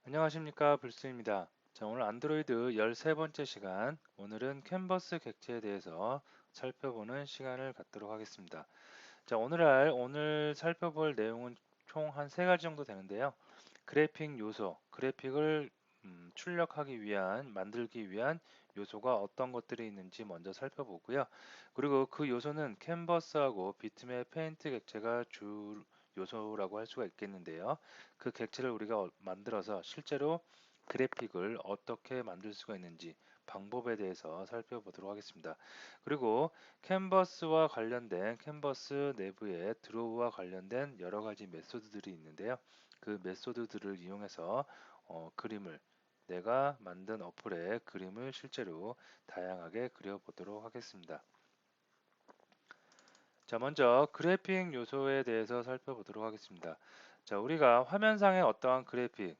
안녕하십니까, 불스입니다. 자, 오늘 안드로이드 13번째 시간, 오늘은 캔버스 객체에 대해서 살펴보는 시간을 갖도록 하겠습니다. 자, 오늘 살펴볼 내용은 총 한 세 가지 정도 되는데요. 그래픽 요소, 그래픽을 출력하기 위한, 만들기 위한 요소가 어떤 것들이 있는지 먼저 살펴보고요. 그리고 그 요소는 캔버스하고 비트맵 페인트 객체가 주 요소라고 할 수가 있겠는데요. 그 객체를 우리가 만들어서 실제로 그래픽을 어떻게 만들 수가 있는지 방법에 대해서 살펴보도록 하겠습니다. 그리고 캔버스와 관련된 캔버스 내부에 드로우와 관련된 여러 가지 메소드들이 있는데요. 그 메소드들을 이용해서 그림을 내가 만든 어플의 그림을 실제로 다양하게 그려보도록 하겠습니다. 자, 먼저 그래픽 요소에 대해서 살펴보도록 하겠습니다. 자, 우리가 화면상의 어떠한 그래픽,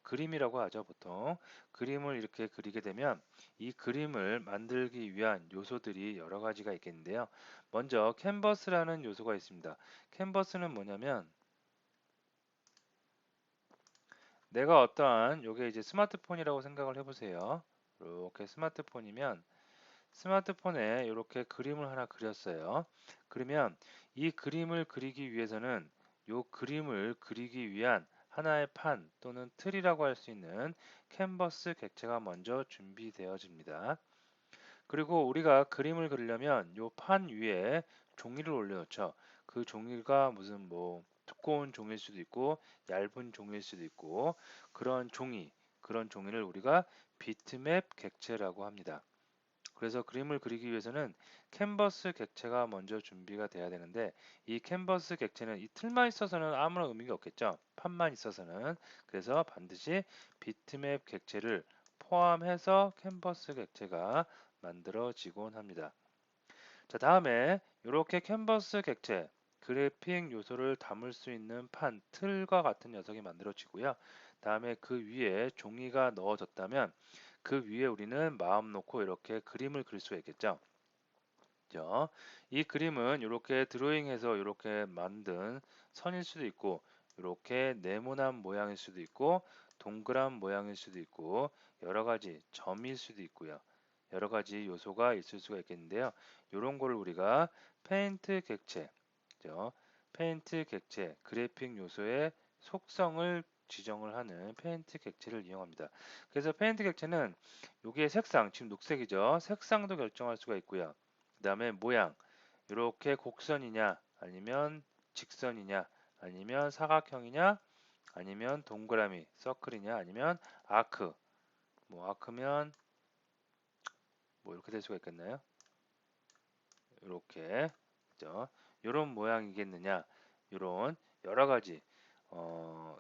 그림이라고 하죠, 보통. 그림을 이렇게 그리게 되면 이 그림을 만들기 위한 요소들이 여러 가지가 있겠는데요. 먼저 캔버스라는 요소가 있습니다. 캔버스는 뭐냐면 내가 어떠한 요게 이제 스마트폰이라고 생각을 해보세요. 이렇게 스마트폰이면 스마트폰에 이렇게 그림을 하나 그렸어요. 그러면 이 그림을 그리기 위해서는 요 그림을 그리기 위한 하나의 판 또는 틀이라고 할 수 있는 캔버스 객체가 먼저 준비되어집니다. 그리고 우리가 그림을 그리려면 요 판 위에 종이를 올려놓죠. 그 종이가 무슨 뭐 두꺼운 종일 수도 있고 얇은 종일 수도 있고 그런 종이를 우리가 비트맵 객체라고 합니다. 그래서 그림을 그리기 위해서는 캔버스 객체가 먼저 준비가 돼야 되는데 이 캔버스 객체는 이 틀만 있어서는 아무런 의미가 없겠죠. 판만 있어서는. 그래서 반드시 비트맵 객체를 포함해서 캔버스 객체가 만들어지곤 합니다. 자, 다음에 이렇게 캔버스 객체, 그래픽 요소를 담을 수 있는 판, 틀과 같은 녀석이 만들어지고요. 다음에 그 위에 종이가 넣어졌다면 그 위에 우리는 마음 놓고 이렇게 그림을 그릴 수가 있겠죠. 그죠? 이 그림은 이렇게 드로잉해서 이렇게 만든 선일 수도 있고 이렇게 네모난 모양일 수도 있고 동그란 모양일 수도 있고 여러 가지 점일 수도 있고요. 여러 가지 요소가 있을 수가 있겠는데요. 이런 거를 우리가 페인트 객체, 그죠? 페인트 객체, 그래픽 요소의 속성을 지정을 하는 페인트 객체를 이용합니다. 그래서 페인트 객체는 여기에 색상, 지금 녹색이죠. 색상도 결정할 수가 있고요. 그 다음에 모양, 이렇게 곡선이냐, 아니면 직선이냐, 아니면 사각형이냐, 아니면 동그라미, 서클이냐, 아니면 아크. 뭐 아크면 뭐 이렇게 될 수가 있겠나요? 이렇게, 그죠? 이런 모양이겠느냐, 이런 여러 가지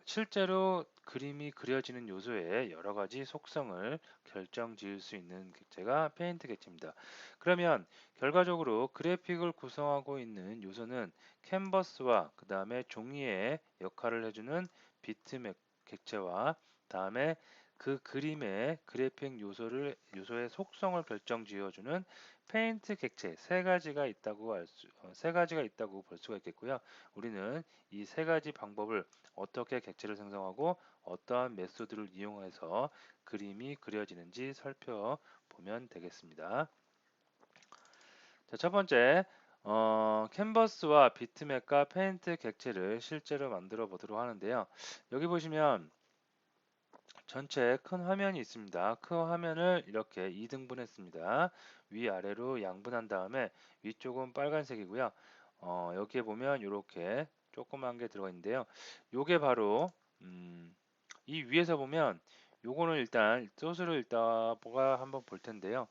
실제로 그림이 그려지는 요소의 여러 가지 속성을 결정 지을 수 있는 객체가 페인트 객체입니다. 그러면 결과적으로 그래픽을 구성하고 있는 요소는 캔버스와 그 다음에 종이의 역할을 해주는 비트맵 객체와 다음에 그 그림의 그래픽 요소의 속성을 결정 지어주는 페인트 객체 세 가지가 있다고 볼 수가 있겠고요. 우리는 이 세 가지 방법을 어떻게 객체를 생성하고 어떠한 메소드를 이용해서 그림이 그려지는지 살펴보면 되겠습니다. 자, 첫 번째, 캔버스와 비트맵과 페인트 객체를 실제로 만들어 보도록 하는데요. 여기 보시면 전체 큰 화면이 있습니다. 큰 화면을 이렇게 2등분했습니다. 위아래로 양분한 다음에 위쪽은 빨간색이고요. 여기에 보면 이렇게 조그만 게 들어가 있는데요. 요게 바로 이 위에서 보면 요거는 일단 소스를 일단 뭐가 한번 볼 텐데요.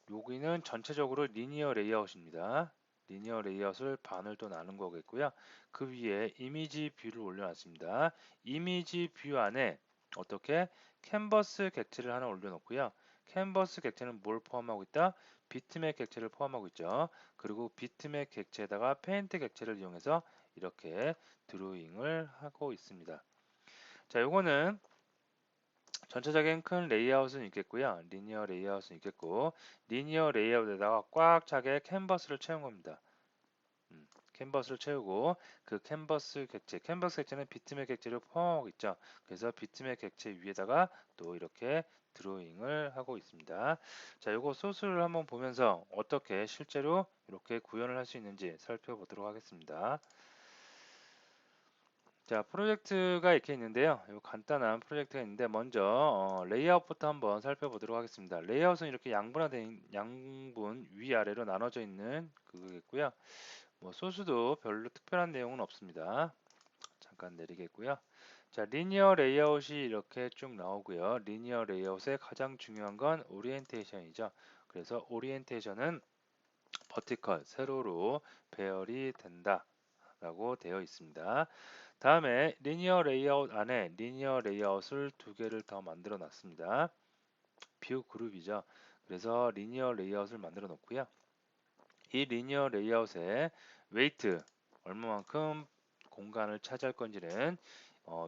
여기는 전체적으로 리니어 레이아웃입니다. 리니어 레이아웃을 반을 또 나눈 거겠고요. 그 위에 이미지 뷰를 올려놨습니다. 이미지 뷰 안에 어떻게 캔버스 객체를 하나 올려놓고요. 캔버스 객체는 뭘 포함하고 있다? 비트맵 객체를 포함하고 있죠. 그리고 비트맵 객체에다가 페인트 객체를 이용해서 이렇게 드로잉을 하고 있습니다. 자, 요거는 전체적인 큰 레이아웃은 있겠고요. 리니어 레이아웃은 있겠고 리니어 레이아웃에다가 꽉 차게 캔버스를 채운 겁니다. 캔버스를 채우고 그 캔버스 객체는 비트맵 객체를 포함하고 있죠. 그래서 비트맵 객체 위에다가 또 이렇게 드로잉을 하고 있습니다. 자, 요거 소스를 한번 보면서 어떻게 실제로 이렇게 구현을 할 수 있는지 살펴보도록 하겠습니다. 자, 프로젝트가 이렇게 있는데요. 요 간단한 프로젝트가 있는데 먼저 레이아웃부터 한번 살펴보도록 하겠습니다. 레이아웃은 이렇게 양분화된 양분 위아래로 나눠져 있는 그거겠고요. 뭐 소스도 별로 특별한 내용은 없습니다. 잠깐 내리겠고요. 자, 리니어 레이아웃이 이렇게 쭉 나오고요. 리니어 레이아웃의 가장 중요한 건 오리엔테이션이죠. 그래서 오리엔테이션은 버티컬, 세로로 배열이 된다 라고 되어 있습니다. 다음에 리니어 레이아웃 안에 리니어 레이아웃을 두 개를 더 만들어 놨습니다. 뷰 그룹이죠. 그래서 리니어 레이아웃을 만들어 놓고요. 이 리니어 레이아웃의 웨이트 얼마만큼 공간을 차지할 건지는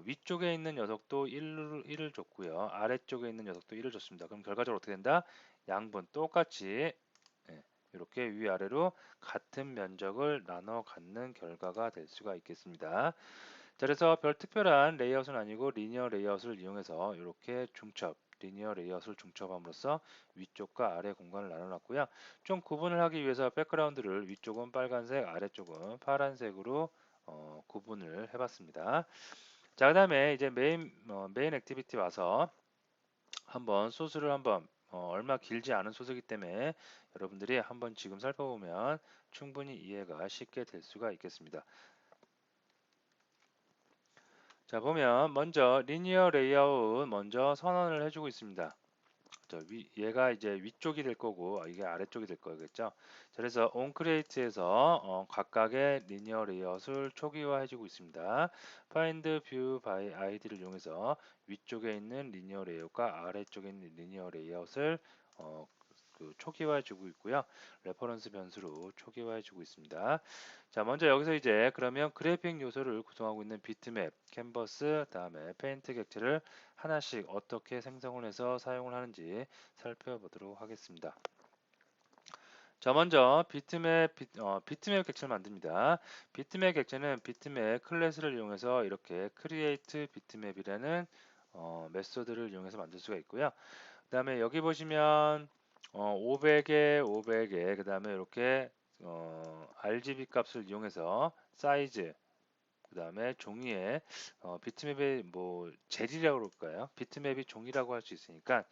위쪽에 있는 녀석도 1을 줬고요. 아래쪽에 있는 녀석도 1을 줬습니다. 그럼 결과적으로 어떻게 된다? 양분 똑같이 이렇게 위아래로 같은 면적을 나눠 갖는 결과가 될 수가 있겠습니다. 자, 그래서 별 특별한 레이아웃은 아니고 리니어 레이아웃을 이용해서 이렇게 리니어 레이아웃을 중첩함으로써 위쪽과 아래 공간을 나눠놨고요. 좀 구분을 하기 위해서 백그라운드를 위쪽은 빨간색, 아래쪽은 파란색으로 구분을 해봤습니다. 자, 그다음에 이제 메인 액티비티 와서 한번 소스를 한번 얼마 길지 않은 소스이기 때문에 여러분들이 한번 지금 살펴보면 충분히 이해가 쉽게 될 수가 있겠습니다. 자, 보면 먼저 리니어 레이아웃 먼저 선언을 해주고 있습니다. 얘가 이제 위쪽이 될 거고 이게 아래쪽이 될 거겠죠. 자, 그래서 onCreate에서 각각의 리니어 레이아웃을 초기화 해주고 있습니다. find view by id를 이용해서 위쪽에 있는 리니어 레이아웃과 아래쪽에 있는 리니어 레이아웃을 초기화해 주고 있고요. 레퍼런스 변수로 초기화해 주고 있습니다. 자, 먼저 여기서 이제 그러면 그래픽 요소를 구성하고 있는 비트맵, 캔버스, 다음에 페인트 객체를 하나씩 어떻게 생성을 해서 사용을 하는지 살펴보도록 하겠습니다. 자, 먼저 비트맵 객체를 만듭니다. 비트맵 객체는 비트맵 클래스를 이용해서 이렇게 create 비트맵이라는 메소드를 이용해서 만들 수가 있고요. 그 다음에 여기 보시면 500에 500에 그 다음에 이렇게 RGB 값을 이용해서 사이즈 그 다음에 종이에 비트맵의 뭐 재질이라고 그럴까요? 비트맵이 종이라고 할 수 있으니까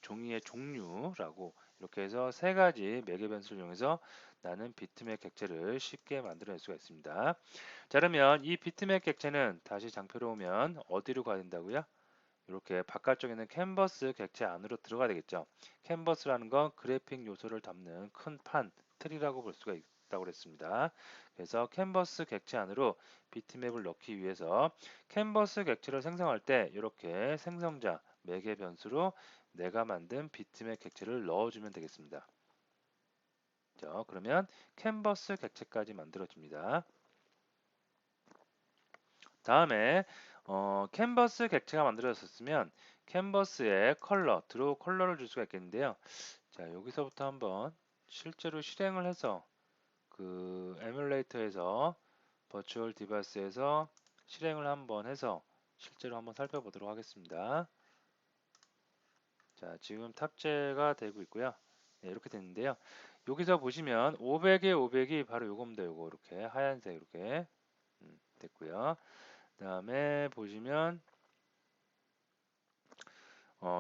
종이의 종류라고 이렇게 해서 세 가지 매개 변수를 이용해서 나는 비트맵 객체를 쉽게 만들어낼 수가 있습니다. 자, 그러면 이 비트맵 객체는 다시 장표로 오면 어디로 가야 된다고요? 이렇게 바깥쪽에 있는 캔버스 객체 안으로 들어가야 되겠죠. 캔버스라는 건 그래픽 요소를 담는 큰 판, 틀이라고 볼 수가 있다고 그랬습니다. 그래서 캔버스 객체 안으로 비트맵을 넣기 위해서 캔버스 객체를 생성할 때 이렇게 생성자 매개 변수로 내가 만든 비트맵 객체를 넣어주면 되겠습니다. 자, 그러면 캔버스 객체까지 만들어집니다. 다음에 캔버스 객체가 만들어졌으면 캔버스에 드로우 컬러를 줄 수가 있겠는데요. 자, 여기서부터 한번 실제로 실행을 해서 그 에뮬레이터에서 버추얼 디바이스에서 실행을 한번 해서 실제로 한번 살펴보도록 하겠습니다. 자, 지금 탑재가 되고 있고요. 네, 이렇게 됐는데요. 여기서 보시면 500에 500이 바로 요겁니다. 요거 이렇게 하얀색 이렇게 됐고요. 그 다음에 보시면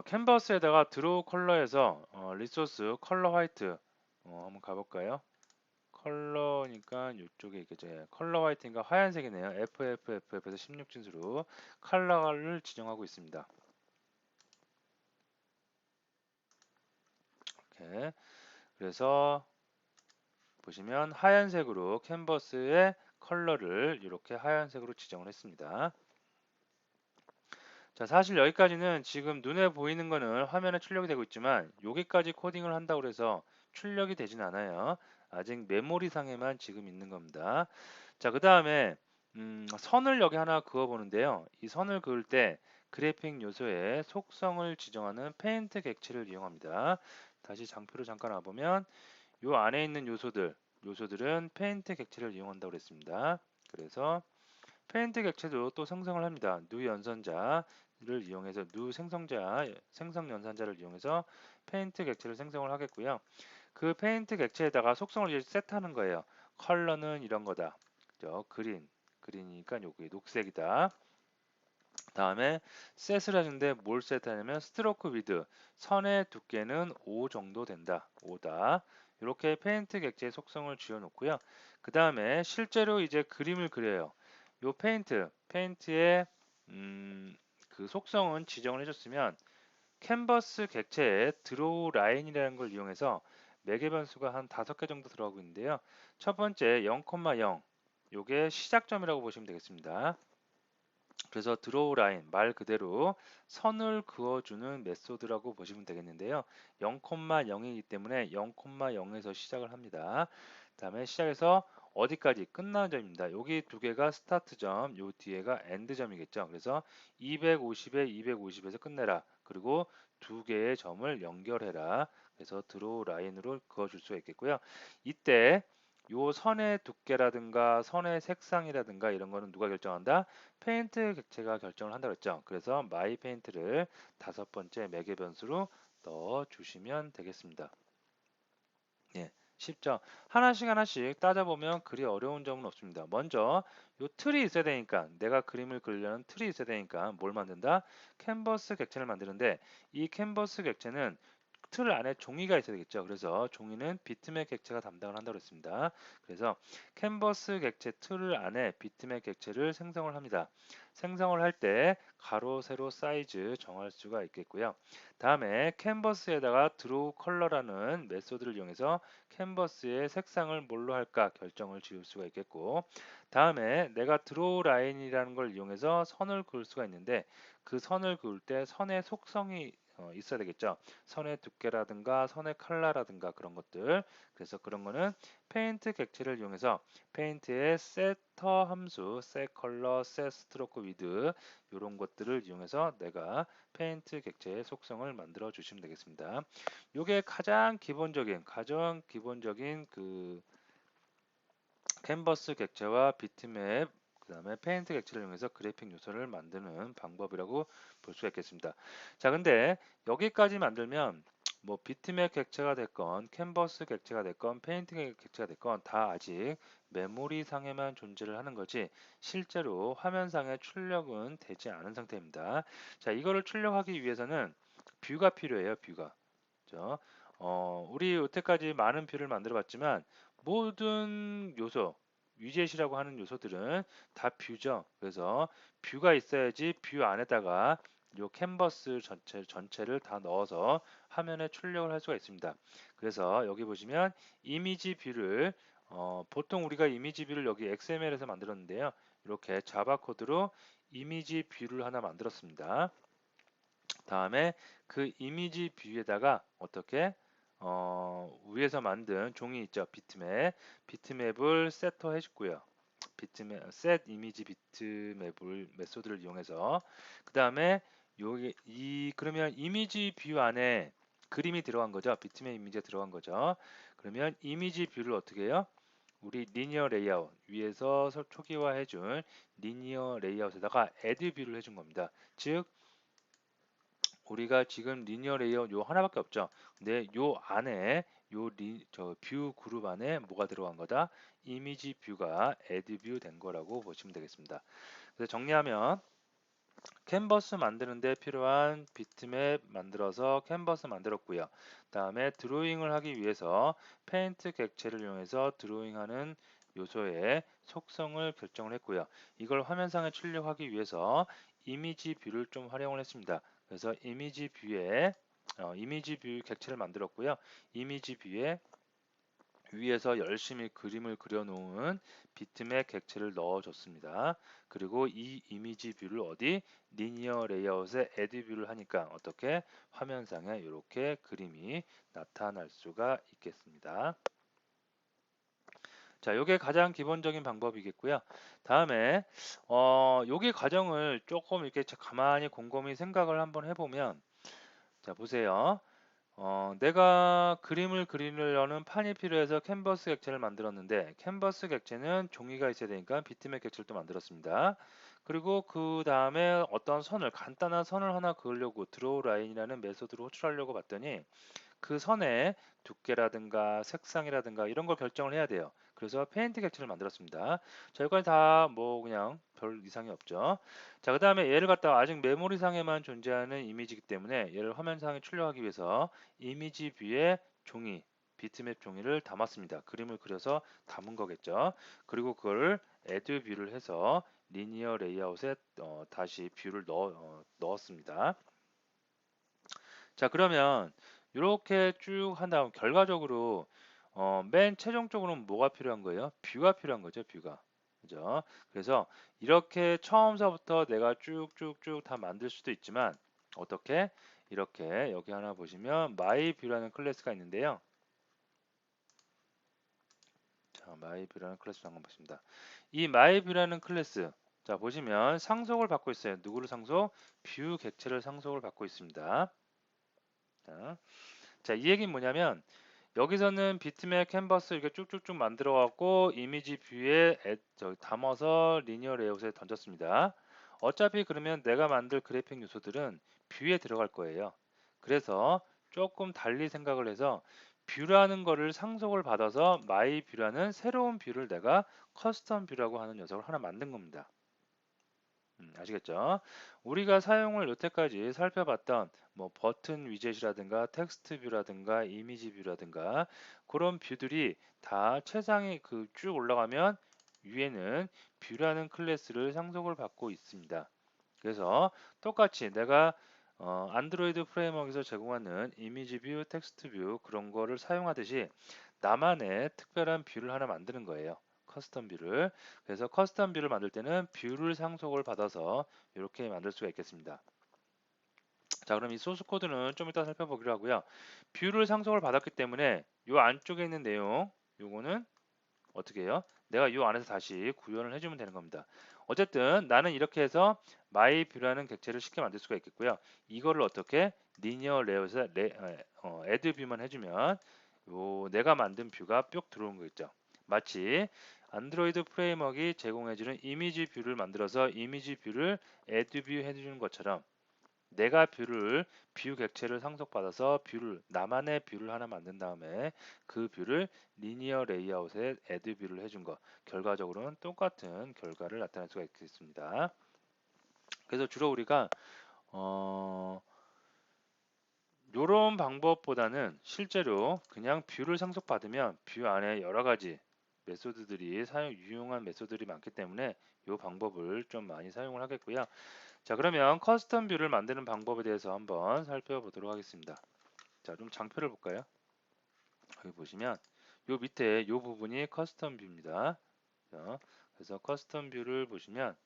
캔버스에다가 드로우 컬러에서 리소스 컬러 화이트 한번 가볼까요? 컬러니까 이쪽에 있겠죠. 예, 컬러 화이트인가 하얀색이네요. FFF에서 16진수로 컬러를 지정하고 있습니다. 이렇게 그래서 보시면 하얀색으로 캔버스의 컬러를 이렇게 하얀색으로 지정을 했습니다. 자, 사실 여기까지는 지금 눈에 보이는 거는 화면에 출력이 되고 있지만 여기까지 코딩을 한다고 해서 출력이 되진 않아요. 아직 메모리상에만 지금 있는 겁니다. 자, 그 다음에 선을 여기 하나 그어 보는데요. 이 선을 그을 때 그래픽 요소의 속성을 지정하는 페인트 객체를 이용합니다. 다시 장표로 잠깐 와보면 요 안에 있는 요소들 요소들은 페인트 객체를 이용한다고 그랬습니다. 그래서 페인트 객체도 또 생성을 합니다. 누 연산자를 이용해서 생성 연산자를 이용해서 페인트 객체를 생성을 하겠고요. 그 페인트 객체에다가 속성을 이제 세트하는 거예요. 컬러는 이런 거다. 그죠? 그린이니까 여기 녹색이다. 다음에 셋을 하는데 뭘 세트하냐면 스트로크 위드 선의 두께는 5 정도 된다. 5다. 이렇게 페인트 객체의 속성을 지어 놓고요. 그 다음에 실제로 이제 그림을 그려요. 요 페인트의 그 속성은 지정을 해줬으면 캔버스 객체에 드로우 라인이라는 걸 이용해서 매개 변수가 한 5개 정도 들어가고 있는데요. 첫 번째 0,0 요게 시작점이라고 보시면 되겠습니다. 그래서 드로우 라인 말 그대로 선을 그어주는 메소드라고 보시면 되겠는데요. 0,0이기 때문에 0,0에서 시작을 합니다. 다음에 시작해서 어디까지 끝나는 점입니다. 여기 두 개가 스타트 점, 요 뒤에가 엔드 점이겠죠. 그래서 250에 250에서 끝내라. 그리고 두 개의 점을 연결해라. 그래서 드로우 라인으로 그어줄 수가 있겠고요. 이때 요 선의 두께라든가 선의 색상이라든가 이런 거는 누가 결정한다? 페인트 객체가 결정을 한다고 했죠. 그래서 마이 페인트를 5번째 매개 변수로 넣어 주시면 되겠습니다. 예, 쉽죠. 하나씩 따져보면 그리 어려운 점은 없습니다. 먼저 요 틀이 있어야 되니까 내가 그림을 그리려는 틀이 있어야 되니까 뭘 만든다? 캔버스 객체를 만드는데 이 캔버스 객체는 틀 안에 종이가 있어야 되겠죠. 그래서 종이는 비트맵 객체가 담당을 한다고 했습니다. 그래서 캔버스 객체 틀 안에 비트맵 객체를 생성을 합니다. 생성을 할 때 가로, 세로 사이즈 정할 수가 있겠고요. 다음에 캔버스에다가 드로우 컬러라는 메소드를 이용해서 캔버스의 색상을 뭘로 할까 결정을 지을 수가 있겠고, 다음에 내가 드로우 라인이라는 걸 이용해서 선을 그을 수가 있는데 그 선을 그을 때 선의 속성이 있어야 되겠죠. 선의 두께라든가 선의 컬러라든가 그런 것들. 그래서 그런 거는 페인트 객체를 이용해서 페인트의 세터 함수, 셋 컬러, 셋 스트로크 위드 이런 것들을 이용해서 내가 페인트 객체의 속성을 만들어 주시면 되겠습니다. 이게 가장 기본적인 그 캔버스 객체와 비트맵 그다음에 페인트 객체를 이용해서 그래픽 요소를 만드는 방법이라고 볼 수가 있겠습니다. 자, 근데 여기까지 만들면 뭐 비트맵 객체가 됐건 캔버스 객체가 됐건 페인트 객체가 됐건 다 아직 메모리 상에만 존재를 하는 거지 실제로 화면상에 출력은 되지 않은 상태입니다. 자, 이거를 출력하기 위해서는 뷰가 필요해요. 뷰가. 그죠? 우리 여태까지 많은 뷰를 만들어 봤지만 모든 요소, 위젯이라고 하는 요소들은 다 뷰죠. 그래서 뷰가 있어야지 뷰 안에다가 요 캔버스 전체를 다 넣어서 화면에 출력을 할 수가 있습니다. 그래서 여기 보시면 이미지 뷰를 보통 우리가 이미지 뷰를 여기 XML에서 만들었는데요. 이렇게 자바 코드로 이미지 뷰를 하나 만들었습니다. 다음에 그 이미지 뷰에다가 어떻게 위에서 만든 종이 있죠. 비트맵을 세터 해줬고요. 비트맵 set 이미지 비트맵을 메소드를 이용해서 그 다음에 여기 그러면 이미지 뷰 안에 그림이 들어간 거죠. 비트맵 이미지가 들어간 거죠. 그러면 이미지 뷰를 어떻게 해요? 우리 리니어 레이아웃 위에서 초기화 해준 리니어 레이아웃에다가 애드 뷰를 해준 겁니다. 즉 우리가 지금 리니어 레이아웃 요 하나밖에 없죠. 근데 요 안에 뷰 그룹 안에 뭐가 들어간 거다? 이미지 뷰가 애드 뷰 된 거라고 보시면 되겠습니다. 그래서 정리하면 캔버스 만드는데 필요한 비트맵 만들어서 캔버스 만들었고요. 다음에 드로잉을 하기 위해서 페인트 객체를 이용해서 드로잉하는 요소의 속성을 결정을 했고요. 이걸 화면상에 출력하기 위해서 이미지 뷰를 좀 활용을 했습니다. 그래서 이미지 뷰 객체를 만들었고요. 이미지 뷰에 위에서 열심히 그림을 그려놓은 비트맵 객체를 넣어줬습니다. 그리고 이 이미지 뷰를 어디 리니어 레이아웃에 애드 뷰를 하니까 어떻게 화면상에 이렇게 그림이 나타날 수가 있겠습니다. 자, 요게 가장 기본적인 방법이겠고요. 다음에 요게 과정을 조금 이렇게 가만히 곰곰이 생각을 한번 해보면 자, 보세요. 내가 그림을 그리려는 판이 필요해서 캔버스 객체를 만들었는데 캔버스 객체는 종이가 있어야 되니까 비트맵 객체를 또 만들었습니다. 그리고 그 다음에 어떤 선을 간단한 선을 하나 그으려고 드로우 라인이라는 메소드로 호출하려고 봤더니 그 선의 두께라든가 색상이라든가 이런 걸 결정을 해야 돼요. 그래서 페인트 객체를 만들었습니다. 자, 여기까지 다 뭐 그냥 별 이상이 없죠. 자, 그 다음에 얘를 갖다가 아직 메모리상에만 존재하는 이미지이기 때문에 얘를 화면상에 출력하기 위해서 이미지 뷰에 종이, 비트맵 종이를 담았습니다. 그림을 그려서 담은 거겠죠. 그리고 그걸 애드 뷰를 해서 리니어 레이아웃에 다시 뷰를 넣었습니다. 자, 그러면 이렇게 쭉 한 다음 결과적으로 맨 최종적으로는 뭐가 필요한 거예요? 뷰가 필요한 거죠, 뷰가. 그죠? 그래서 이렇게 처음서부터 내가 쭉쭉쭉 다 만들 수도 있지만 어떻게? 이렇게 여기 하나 보시면 my 뷰라는 클래스가 있는데요. 자, my 뷰라는 클래스 한번 보십니다. 이 my 뷰라는 클래스 자, 보시면 상속을 받고 있어요. 누구를 상속? 뷰 객체를 상속을 받고 있습니다. 자, 이 얘기는 뭐냐면 여기서는 비트맵 캔버스 이렇게 쭉쭉쭉 만들어 갖고 이미지 뷰에 담아서 리니어 레이아웃에 던졌습니다. 어차피 그러면 내가 만들 그래픽 요소들은 뷰에 들어갈 거예요. 그래서 조금 달리 생각을 해서 뷰라는 거를 상속을 받아서 마이 뷰라는 새로운 뷰를 내가 커스텀 뷰라고 하는 녀석을 하나 만든 겁니다. 아시겠죠? 우리가 사용을 여태까지 살펴봤던 뭐 버튼 위젯이라든가 텍스트 뷰라든가 이미지 뷰라든가 그런 뷰들이 다 최상위 그 쭉 올라가면 위에는 뷰라는 클래스를 상속을 받고 있습니다. 그래서 똑같이 내가 안드로이드 프레임워크에서 제공하는 이미지 뷰, 텍스트 뷰 그런 거를 사용하듯이 나만의 특별한 뷰를 하나 만드는 거예요. 커스텀 뷰를. 그래서 커스텀 뷰를 만들 때는 뷰를 상속을 받아서 이렇게 만들 수가 있겠습니다. 자, 그럼 이 소스 코드는 좀 이따 살펴보기로 하고요. 뷰를 상속을 받았기 때문에 이 안쪽에 있는 내용, 요거는 어떻게 해요? 내가 이 안에서 다시 구현을 해주면 되는 겁니다. 어쨌든 나는 이렇게 해서 my 뷰라는 객체를 쉽게 만들 수가 있겠고요. 이거를 어떻게 리니어 레이아웃에 add 뷰만 해주면 내가 만든 뷰가 뿅 들어온 거 있죠. 마치 안드로이드 프레임워크가 제공해주는 이미지 뷰를 만들어서 이미지 뷰를 add 뷰 해주는 것처럼 내가 뷰 객체를 상속받아서 나만의 뷰를 하나 만든 다음에 그 뷰를 리니어 레이아웃에 애드 뷰를 해준 거 결과적으로는 똑같은 결과를 나타낼 수가 있겠습니다. 그래서 주로 우리가 이런 방법보다는 실제로 그냥 뷰를 상속받으면 뷰 안에 여러 가지 메소드들이 유용한 메소드들이 많기 때문에 이 방법을 좀 많이 사용을 하겠고요. 자, 그러면 커스텀 뷰를 만드는 방법에 대해서 한번 살펴보도록 하겠습니다. 자, 좀 장표를 볼까요? 여기 보시면 요 밑에 요 부분이 커스텀 뷰입니다. 자, 그래서 커스텀 뷰를 보시면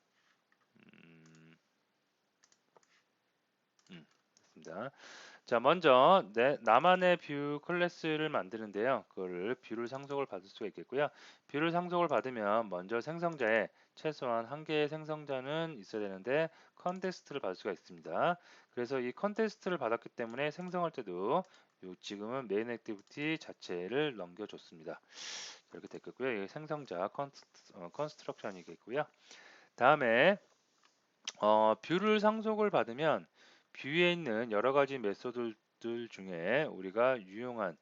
있습니다. 자, 먼저 나만의 뷰 클래스를 만드는데요. 그거를 뷰를 상속을 받을 수가 있겠고요. 뷰를 상속을 받으면 먼저 생성자에 최소한 한 개의 생성자는 있어야 되는데 컨텍스트를 받을 수가 있습니다. 그래서 이 컨텍스트를 받았기 때문에 생성할 때도 지금은 메인 액티비티 자체를 넘겨줬습니다. 이렇게 됐겠고요. 이 생성자 컨스트럭션이겠고요. 다음에 뷰를 상속을 받으면 뷰에 있는 여러 가지 메소드들 중에 우리가 유용한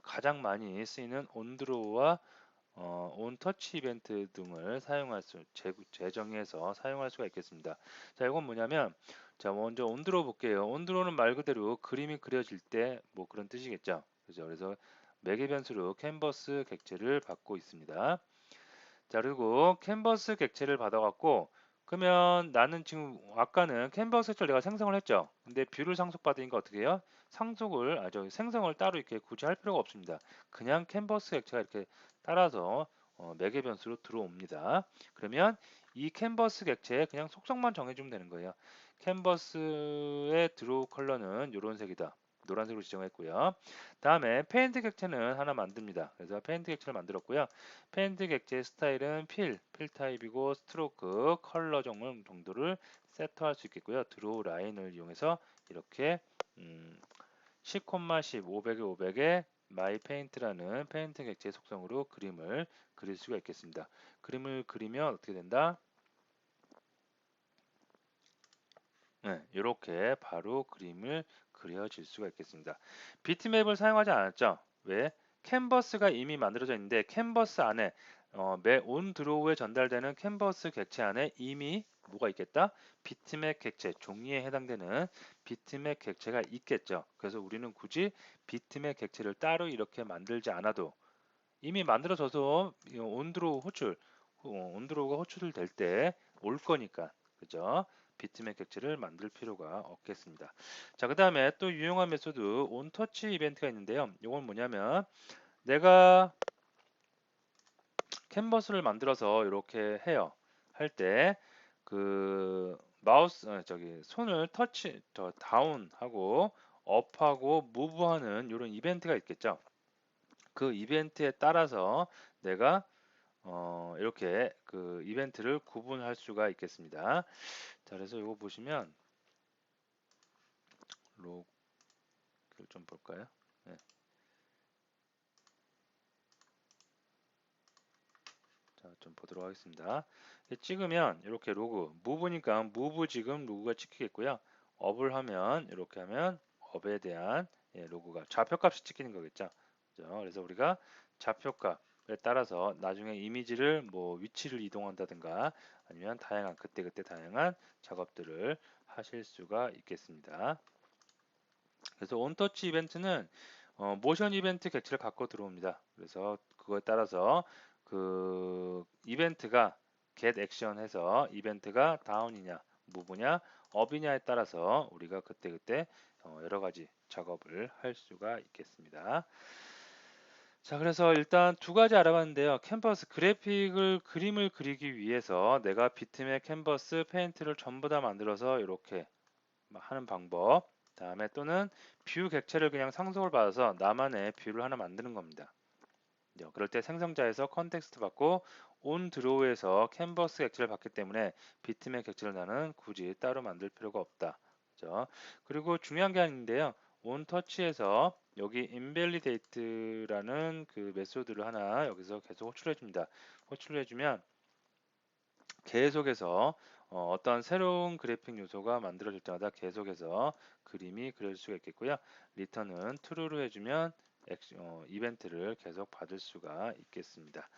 가장 많이 쓰이는 온드로우와 온터치 이벤트 등을 재정해서 사용할 수가 있겠습니다. 자, 이건 뭐냐면 자, 먼저 온드로우 볼게요. 온드로우는 말 그대로 그림이 그려질 때 뭐 그런 뜻이겠죠. 그죠? 그래서 매개 변수로 캔버스 객체를 받고 있습니다. 자, 그리고 캔버스 객체를 받아갖고 그러면 나는 지금 아까는 캔버스 객체를 내가 생성을 했죠. 근데 뷰를 상속받으니까 어떻게 해요? 생성을 따로 이렇게 굳이 할 필요가 없습니다. 그냥 캔버스 객체가 이렇게 따라서 매개 변수로 들어옵니다. 그러면 이 캔버스 객체에 그냥 속성만 정해주면 되는 거예요. 캔버스의 드로우 컬러는 이런 색이다. 노란색으로 지정했고요. 다음에 페인트 객체는 하나 만듭니다. 그래서 페인트 객체를 만들었고요. 페인트 객체의 스타일은 필 타입이고 스트로크, 컬러 정도를 세트할 수 있겠고요. 드로우 라인을 이용해서 이렇게 10, 10, 500에 500에 마이 페인트라는 페인트 객체의 속성으로 그림을 그릴 수가 있겠습니다. 그림을 그리면 어떻게 된다? 네, 이렇게 바로 그림을 그려질 수가 있겠습니다. 비트맵을 사용하지 않았죠? 왜? 캔버스가 이미 만들어져 있는데 캔버스 안에 온 드로우에 전달되는 캔버스 객체 안에 이미 뭐가 있겠다? 비트맵 객체, 종이에 해당되는 비트맵 객체가 있겠죠. 그래서 우리는 굳이 비트맵 객체를 따로 이렇게 만들지 않아도 이미 만들어져서 온드로우 호출, 온드로우가 호출될 때 올 거니까, 그죠? 비트맵 객체를 만들 필요가 없겠습니다. 자, 그 다음에 또 유용한 메소드 온터치 이벤트가 있는데요. 이건 뭐냐면 내가 캔버스를 만들어서 이렇게 해요. 할 때 그 마우스 저기 손을 터치 다운하고 업하고 무브하는 이런 이벤트가 있겠죠. 그 이벤트에 따라서 내가 이렇게 그 이벤트를 구분할 수가 있겠습니다. 자, 그래서 이거 보시면 로그를 좀 볼까요? 네. 자, 좀 보도록 하겠습니다. 찍으면 이렇게 로그, 무브니까 무브 지금 로그가 찍히겠고요. 업을 하면 이렇게 하면 업에 대한 로그가 좌표값이 찍히는 거겠죠. 그죠? 그래서 우리가 좌표값에 따라서 나중에 이미지를 뭐 위치를 이동한다든가 아니면 다양한 그때그때 다양한 작업들을 하실 수가 있겠습니다. 그래서 온터치 이벤트는 모션 이벤트 객체를 갖고 들어옵니다. 그래서 그거에 따라서 그 이벤트가 get action 해서 이벤트가 다운이냐, 무브냐, 업이냐에 따라서 우리가 그때그때 여러 가지 작업을 할 수가 있겠습니다. 자, 그래서 일단 두 가지 알아봤는데요. 캔버스 그래픽을 그림을 그리기 위해서 내가 비트맵 캔버스 페인트를 전부 다 만들어서 이렇게 하는 방법. 다음에 또는 뷰 객체를 그냥 상속을 받아서 나만의 뷰를 하나 만드는 겁니다. 그럴 때 생성자에서 컨텍스트 받고 온 드로우에서 캔버스 객체를 받기 때문에 비트맵 객체를 나는 굳이 따로 만들 필요가 없다. 그죠? 그리고 중요한 게 아닌데요. 온 터치에서 여기 invalidate라는 그 메소드를 하나 여기서 계속 호출해 줍니다. 호출해 주면 계속해서 어떤 새로운 그래픽 요소가 만들어질 때마다 계속해서 그림이 그려질 수가 있겠고요. 리턴은 true로 해주면 이벤트를 계속 받을 수가 있겠습니다.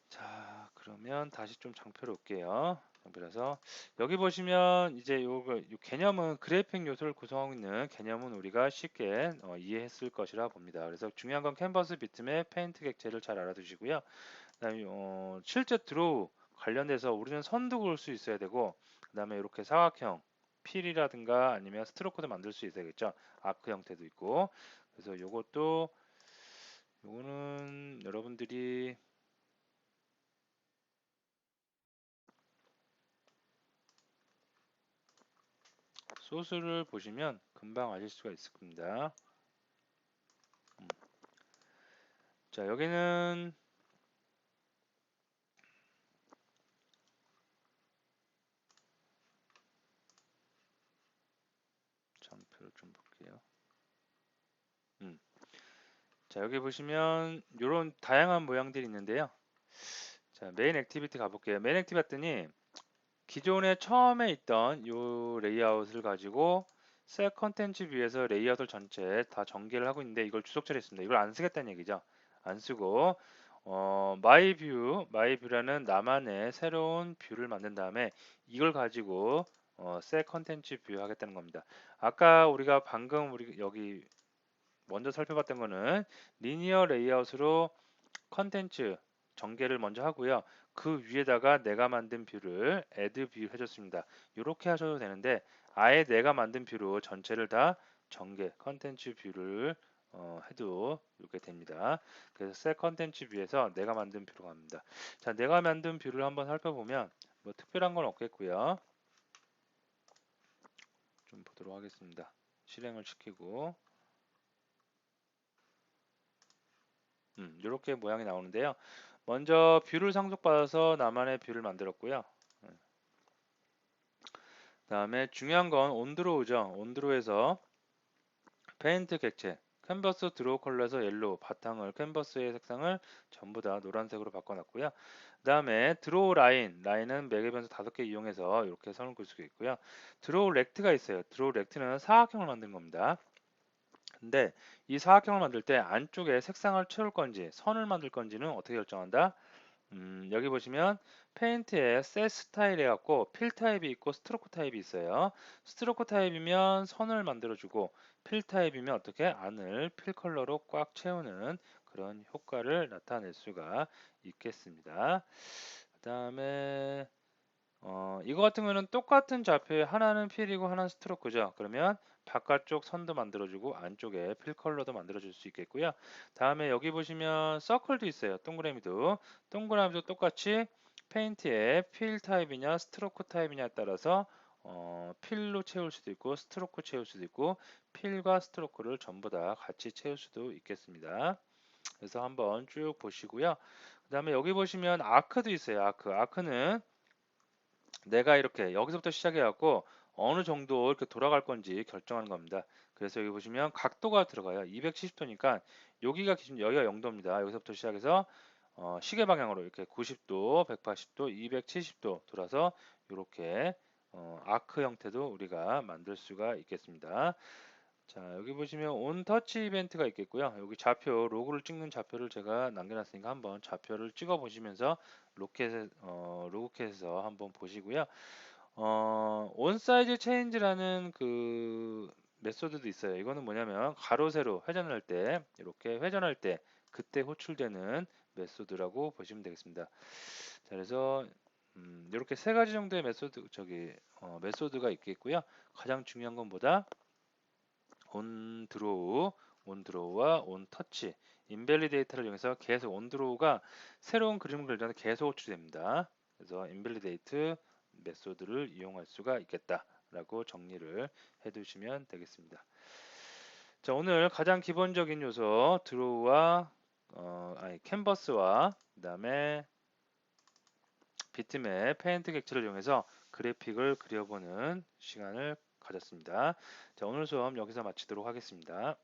자, 그러면 다시 좀 장표로 올게요. 장표라서 여기 보시면 이제 요 개념은 그래픽 요소를 구성하고 있는 개념은 우리가 쉽게 이해했을 것이라 봅니다. 그래서 중요한 건 캔버스 비트맵 페인트 객체를 잘 알아두시고요. 그다음에 실제 드로우 관련돼서 우리는 선도 그을 수 있어야 되고 그다음에 이렇게 사각형 필이라든가 아니면 스트로크도 만들 수 있어야겠죠. 아크 형태도 있고 그래서 요거는 여러분들이 소스를 보시면 금방 아실 수가 있을 겁니다. 자, 여기는 장표를 좀 볼게요. 자, 여기 보시면 이런 다양한 모양들이 있는데요. 자, 메인 액티비티 가볼게요. 메인 액티비티 봤더니 기존에 처음에 있던 이 레이아웃을 가지고 셀 컨텐츠 뷰에서 레이아웃을 전체 다 전개를 하고 있는데 이걸 주석 처리했습니다. 이걸 안 쓰겠다는 얘기죠. 안 쓰고 마이 뷰라는 나만의 새로운 뷰를 만든 다음에 이걸 가지고 셀 컨텐츠 뷰 하겠다는 겁니다. 아까 우리가 방금 우리 여기 먼저 살펴봤던 거는 리니어 레이아웃으로 컨텐츠 전개를 먼저 하고요. 그 위에다가 내가 만든 뷰를 add 뷰 해줬습니다. 이렇게 하셔도 되는데 아예 내가 만든 뷰로 전체를 다 전개 컨텐츠 뷰를 해도 이렇게 됩니다. 그래서 셀 컨텐츠 뷰에서 내가 만든 뷰로 갑니다. 자, 내가 만든 뷰를 한번 살펴보면 뭐 특별한 건 없겠고요. 좀 보도록 하겠습니다. 실행을 시키고 이렇게 모양이 나오는데요. 먼저 뷰를 상속받아서 나만의 뷰를 만들었고요. 다음에 중요한 건 온드로우죠. 온드로우에서 페인트 객체, 캔버스 드로우 컬러에서 옐로우, 바탕을 캔버스의 색상을 전부 다 노란색으로 바꿔놨고요. 그 다음에 드로우 라인, 라인은 매개 변수 5개 이용해서 이렇게 선을 그을 수가 있고요. 드로우 렉트가 있어요. 드로우 렉트는 사각형을 만든 겁니다. 근데 이 사각형을 만들 때 안쪽에 색상을 채울 건지 선을 만들 건지는 어떻게 결정한다? 여기 보시면 페인트에 셋 스타일 해갖고 필 타입이 있고 스트로크 타입이 있어요. 스트로크 타입이면 선을 만들어주고 필 타입이면 어떻게 안을 필 컬러로 꽉 채우는 그런 효과를 나타낼 수가 있겠습니다. 그 다음에 이거 같은 경우는 똑같은 좌표에 하나는 필이고 하나는 스트로크죠. 그러면 바깥쪽 선도 만들어주고 안쪽에 필 컬러도 만들어줄 수 있겠고요. 다음에 여기 보시면 서클도 있어요. 동그라미도. 동그라미도 똑같이 페인트에 필 타입이냐 스트로크 타입이냐에 따라서 필로 채울 수도 있고 스트로크 채울 수도 있고 필과 스트로크를 전부 다 같이 채울 수도 있겠습니다. 그래서 한번 쭉 보시고요. 그 다음에 여기 보시면 아크도 있어요. 아크는 내가 이렇게 여기서부터 시작해갖고 어느 정도 이렇게 돌아갈 건지 결정하는 겁니다. 그래서 여기 보시면 각도가 들어가요. 270도니까 여기가 기준, 여기가 0도입니다. 여기서부터 시작해서 시계 방향으로 이렇게 90도, 180도, 270도 돌아서 이렇게 아크 형태도 우리가 만들 수가 있겠습니다. 자, 여기 보시면 온 터치 이벤트가 있겠고요. 여기 좌표, 로그를 찍는 좌표를 제가 남겨놨으니까 한번 좌표를 찍어 보시면서 로그캣에서 한번 보시고요. 온 사이즈 체인지라는 그 메소드도 있어요. 이거는 뭐냐면 가로 세로 회전을 할 때 이렇게 회전할 때 그때 호출되는 메소드라고 보시면 되겠습니다. 자, 그래서 이렇게 세 가지 정도의 메소드가 있겠고요. 가장 중요한 건 뭐다? 온 드로우, 온 드로우와 온 터치, 인밸리데이터를 이용해서 계속 온 드로우가 새로운 그림을 그리려면 계속 호출됩니다. 그래서 인밸리데이트 메소드를 이용할 수가 있겠다라고 정리를 해두시면 되겠습니다. 자, 오늘 가장 기본적인 요소 드로우와 캔버스와 그다음에 비트맵, 페인트 객체를 이용해서 그래픽을 그려보는 시간을 가졌습니다. 자, 오늘 수업 여기서 마치도록 하겠습니다.